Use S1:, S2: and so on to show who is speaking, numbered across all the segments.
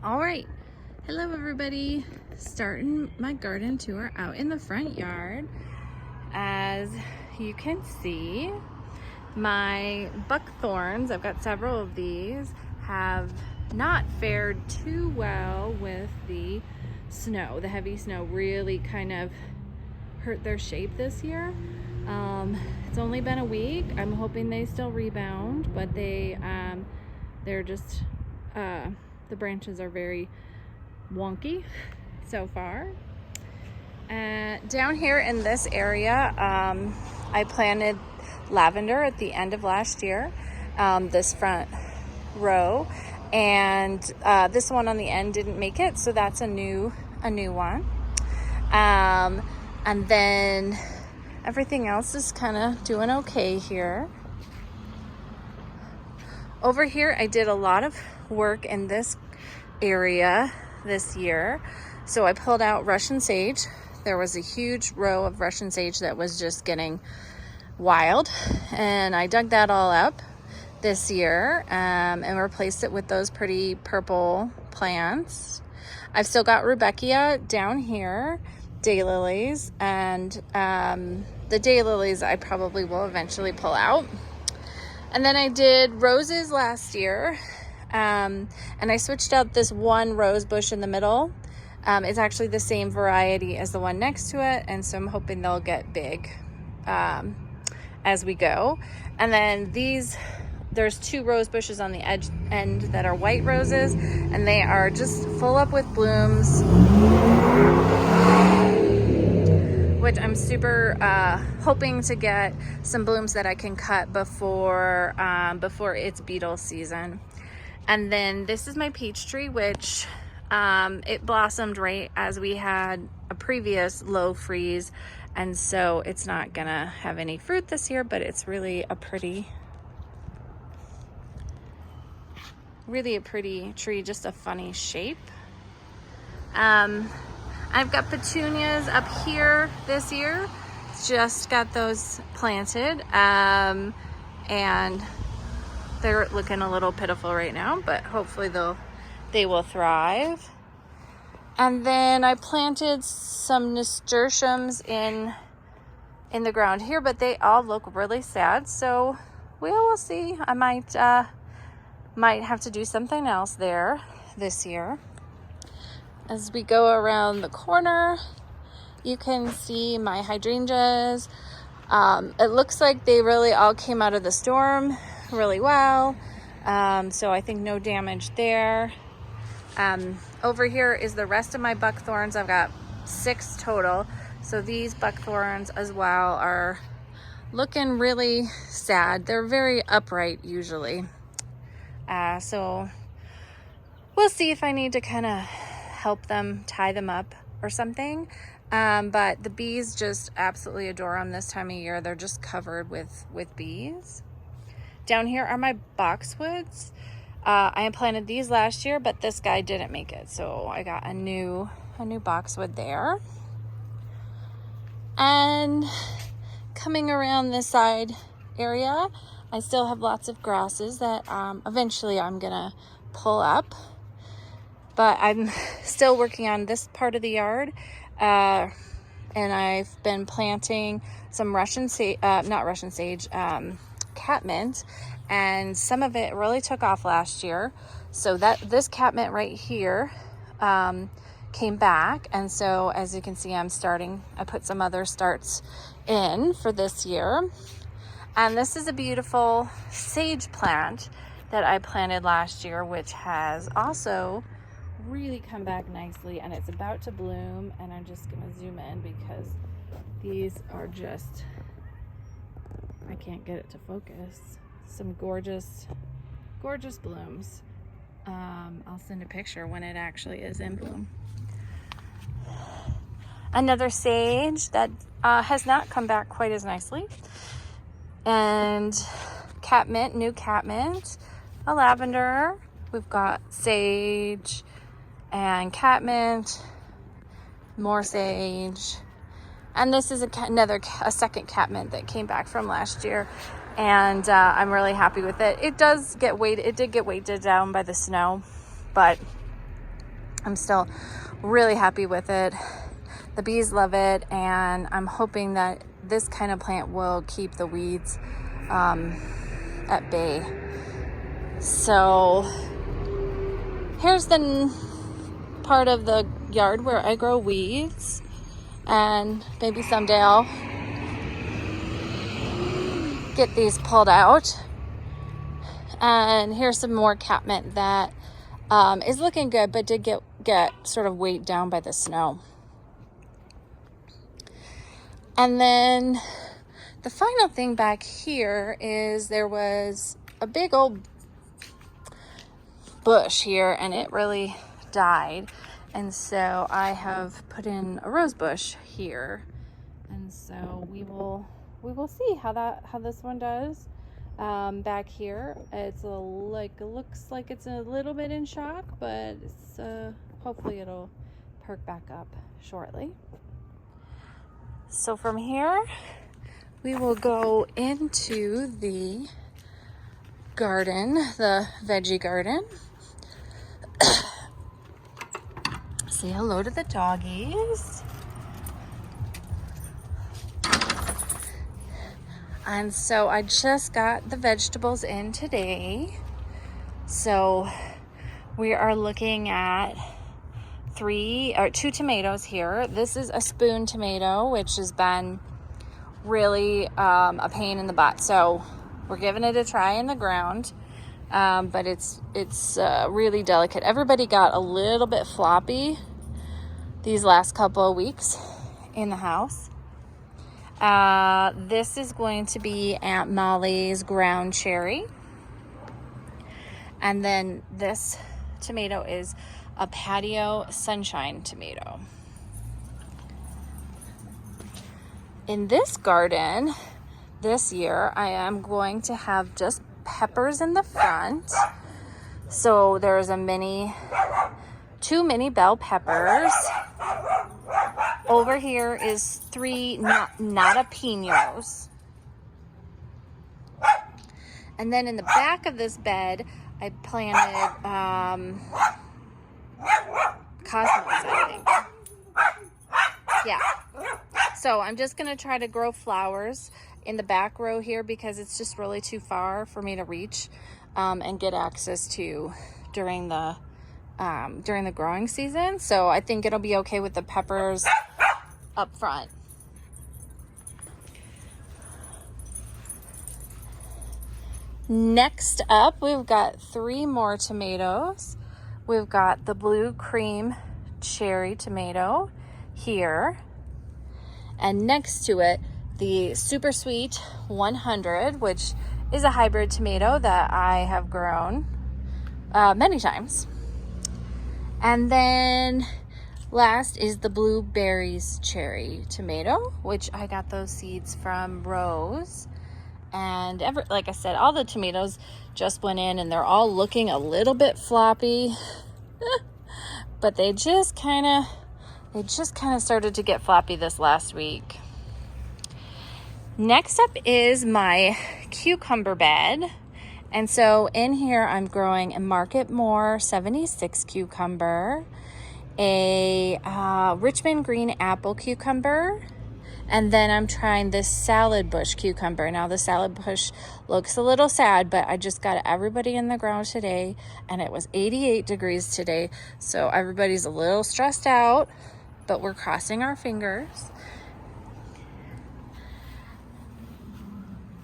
S1: All right, hello everybody. Starting my garden tour out in the front yard. As you can see, my buckthorns, I've got several of these, have not fared too well with the snow. The heavy snow really kind of hurt their shape this year. It's only been a week. I'm hoping they still rebound, but they're just the branches are very wonky so far. Down here in this area, I planted lavender at the end of last year, this front row, and this one on the end didn't make it, so that's a new one. And then everything else is kind of doing okay here. Over here, I did a lot of work in this area this year. So I pulled out Russian sage. There was a huge row of Russian sage that was just getting wild, and I dug that all up this year and replaced it with those pretty purple plants. I've still got Rudbeckia down here, daylilies, and the daylilies I probably will eventually pull out. And then I did roses last year, and I switched out this one rose bush in the middle. It's actually the same variety as the one next to it, and so I'm hoping they'll get big as we go. And then there's two rose bushes on the end that are white roses, and they are just full up with blooms, which I'm super hoping to get some blooms that I can cut before it's beetle season. And then this is my peach tree, which it blossomed right as we had a previous low freeze, and so it's not gonna have any fruit this year, but it's really a pretty tree, just a funny shape. I've got petunias up here this year. Just got those planted, and they're looking a little pitiful right now, but hopefully they will thrive. And then I planted some nasturtiums in the ground here, but they all look really sad, so we will see. I might have to do something else there this year. As we go around the corner, you can see my hydrangeas. It looks like they really all came out of the storm really well, so I think no damage there. Over here is the rest of my buckthorns. I've got 6 total, so these buckthorns as well are looking really sad. They're very upright usually, so we'll see if I need to kind of help them tie them up or something. But the bees just absolutely adore them this time of year. They're just covered with bees. Down here are my boxwoods. I planted these last year, but this guy didn't make it, so I got a new boxwood there. And coming around this side area, I still have lots of grasses that eventually I'm gonna pull up. But I'm still working on this part of the yard, and I've been planting some catmint, and some of it really took off last year. So this catmint right here came back, and so as you can see, I put some other starts in for this year. And this is a beautiful sage plant that I planted last year, which has also really come back nicely, and it's about to bloom. And I'm just gonna zoom in because these are just, I can't get it to focus. Some gorgeous blooms. I'll send a picture when it actually is in bloom. Another sage that has not come back quite as nicely, and catmint, new catmint, a lavender. We've got sage and catmint, more sage, and this is a second catmint that came back from last year, and I'm really happy with it. It did get weighted down by the snow, but I'm still really happy with it. The bees love it, and I'm hoping that this kind of plant will keep the weeds at bay. So here's the part of the yard where I grow weeds, and maybe someday I'll get these pulled out. And here's some more catmint that is looking good, but did get sort of weighed down by the snow. And then the final thing back here is there was a big old bush here, and it really died. And so I have put in a rose bush here. And so we will see how this one does. Back here, it looks like it's a little bit in shock, but it's hopefully it'll perk back up shortly. So from here, we will go into the garden, the veggie garden. Say hello to the doggies. And so I just got the vegetables in today. So we are looking at 2 tomatoes here. This is a spoon tomato, which has been really a pain in the butt. So we're giving it a try in the ground, but it's really delicate. Everybody got a little bit floppy these last couple of weeks in the house. This is going to be Aunt Molly's ground cherry. And then this tomato is a patio sunshine tomato. In this garden this year, I am going to have just peppers in the front. So there's 2 mini bell peppers. Over here is 3 jalapenos. And then in the back of this bed, I planted cosmos, I think. Yeah. So I'm just going to try to grow flowers in the back row here because it's just really too far for me to reach and get access to during the growing season. So I think it'll be okay with the peppers up front. Next up, we've got 3 more tomatoes. We've got the blue cream cherry tomato here. And next to it, the super sweet 100, which is a hybrid tomato that I have grown many times. And then last is the blueberries cherry tomato, which I got those seeds from Rose. And like I said, all the tomatoes just went in and they're all looking a little bit floppy, but they just kind of started to get floppy this last week. Next up is my cucumber bed. And so in here, I'm growing a Market More 76 cucumber, a Richmond green apple cucumber, and then I'm trying this salad bush cucumber. Now the salad bush looks a little sad, but I just got everybody in the ground today, and it was 88 degrees today. So everybody's a little stressed out, but we're crossing our fingers.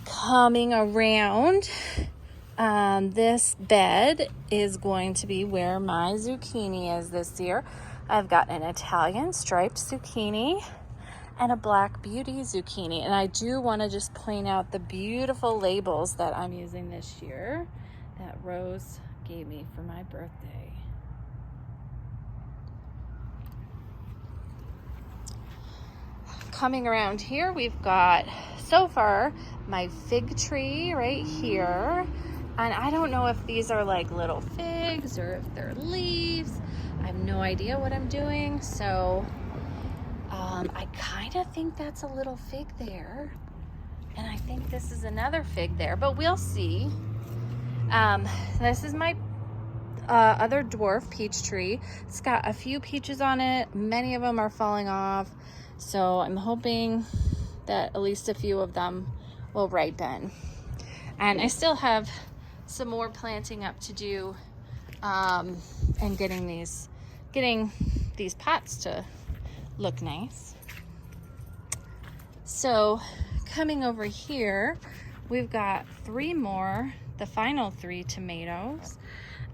S1: Coming around, this bed is going to be where my zucchini is this year. I've got an Italian striped zucchini and a Black Beauty zucchini. And I do want to just point out the beautiful labels that I'm using this year that Rose gave me for my birthday. Coming around here, we've got, so far, my fig tree right here. And I don't know if these are like little figs or if they're leaves. I have no idea what I'm doing. So I kind of think that's a little fig there. And I think this is another fig there, but we'll see. This is my other dwarf peach tree. It's got a few peaches on it. Many of them are falling off. So I'm hoping that at least a few of them will ripen. And I still have some more planting up to do, and getting these pots to look nice. So coming over here, we've got the final 3 tomatoes.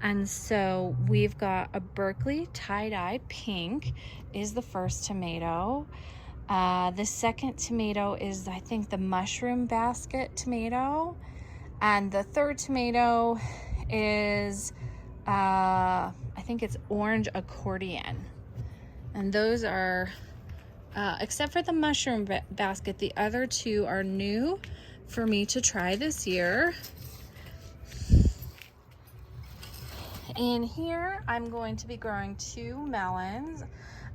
S1: And so we've got a Berkeley tie-dye pink is the first tomato. The second tomato is, I think, the mushroom basket tomato. And the third tomato is, I think it's orange accordion. And those are, except for the mushroom basket, the other 2 are new for me to try this year. In here, I'm going to be growing 2 melons.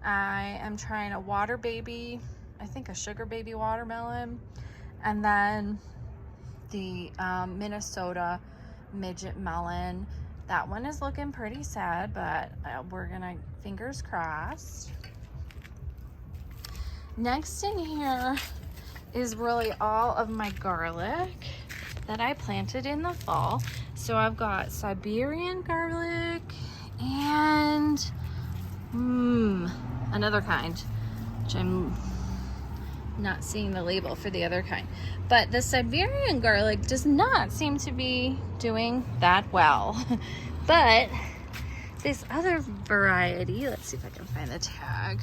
S1: I am trying a water baby, I think a sugar baby watermelon, and then the Minnesota midget melon. That one is looking pretty sad, but we're gonna, fingers crossed. Next in here is really all of my garlic that I planted in the fall. So I've got Siberian garlic and another kind, which I'm not seeing the label for the other kind. But the Siberian garlic does not seem to be doing that well. But this other variety, let's see if I can find the tag.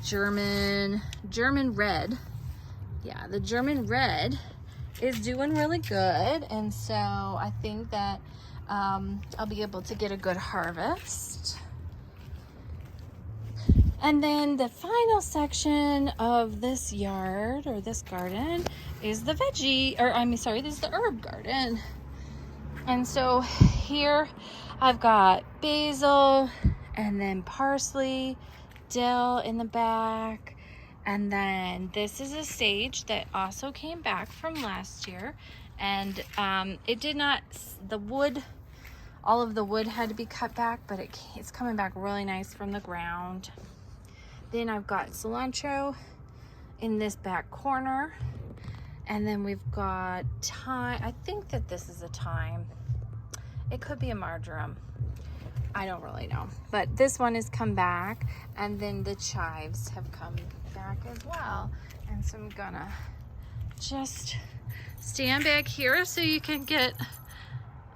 S1: German red. Yeah, the German red is doing really good, and so I think that I'll be able to get a good harvest. And then the final section of this yard, or this garden, is the this is the herb garden. And so here I've got basil, and then parsley, dill in the back. And then this is a sage that also came back from last year. And it did not, all of the wood had to be cut back, but it's coming back really nice from the ground. Then I've got cilantro in this back corner. And then we've got thyme. I think that this is a thyme. It could be a marjoram. I don't really know. But this one has come back. And then the chives have come back as well. And so I'm gonna just stand back here so you can get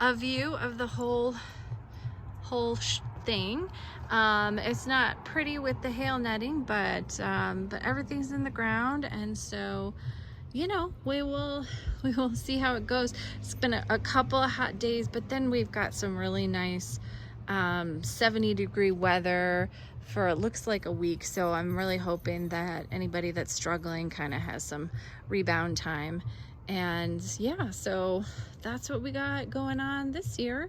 S1: a view of the whole thing. It's not pretty with the hail netting, but everything's in the ground, and so we will see how it goes. It's been a couple of hot days, but then we've got some really nice 70-degree weather for it looks like a week. So I'm really hoping that anybody that's struggling kind of has some rebound time. And yeah, so that's what we got going on this year.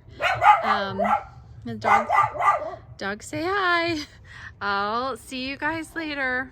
S1: The dogs say hi. I'll see you guys later.